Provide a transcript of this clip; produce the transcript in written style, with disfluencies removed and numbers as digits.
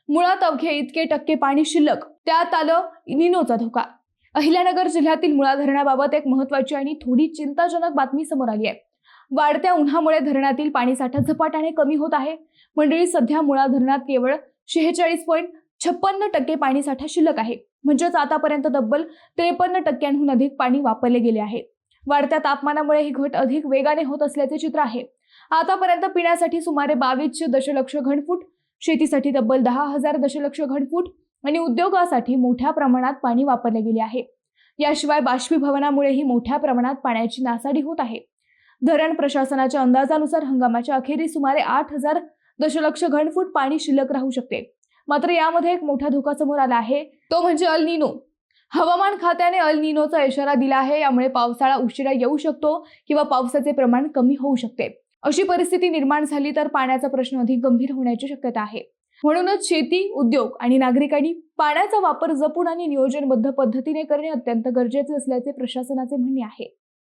मुळात अवघे इतके टक्के पाणी शिल्लक, त्यात आलं निनोचा धोका। अहिल्यानगर जिल्ह्यातील मुळा धरणाबाबत एक महत्त्वाची आणि थोडी चिंताजनक बातमी समोर आली आहे। वाढत्या उन्हामुळे धरणातील पाणीसाठा झपाट्याने कमी होत आहे। मंडळी, सध्या मुळा धरणात केवळ 46.56% पाणीसाठा शिल्लक आहे। म्हणजेच आतापर्यंत तब्बल 53% अधिक पाणी वापरले गेले आहे। वाढत्या तापमानामुळे ही घट अधिक वेगाने होत असल्याचे चित्र आहे। आतापर्यंत पिण्यासाठी सुमारे 22 दशलक्ष घनफूट, शेतीसाठी तब्बल 10,000 दशलक्ष घनफूट आणि उद्योगासाठी मोठ्या प्रमाणात पाणी वापरले गेले आहे। याशिवाय बाष्पीभवनामुळेही मोठ्या प्रमाणात पाण्याची नासाडी होत आहे। धरण प्रशासनाच्या अंदाजानुसार हंगामाच्या अखेरीस सुमारे 8,000 दशलक्ष घनफूट पाणी शिल्लक राहू शकते। मात्र यामध्ये एक मोठा धोका समोर आला आहे, तो म्हणजे अल नीनो। हवामान खात्याने अल नीनोचा इशारा दिला आहे। यामुळे पावसाळा उशिरा येऊ शकतो किंवा पावसाचे प्रमाण कमी होऊ शकते। अशी परिस्थिती निर्माण झाली तर पाण्याचा प्रश्न अधिक गंभीर होण्याची शक्यता आहे। म्हणूनच शेती, उद्योग आणि नागरिकांनी पाण्याचा वापर जपून आणि नियोजनबद्ध पद्धतीने करणे अत्यंत गरजेचे असल्याचे प्रशासनाचे म्हणणे आहे।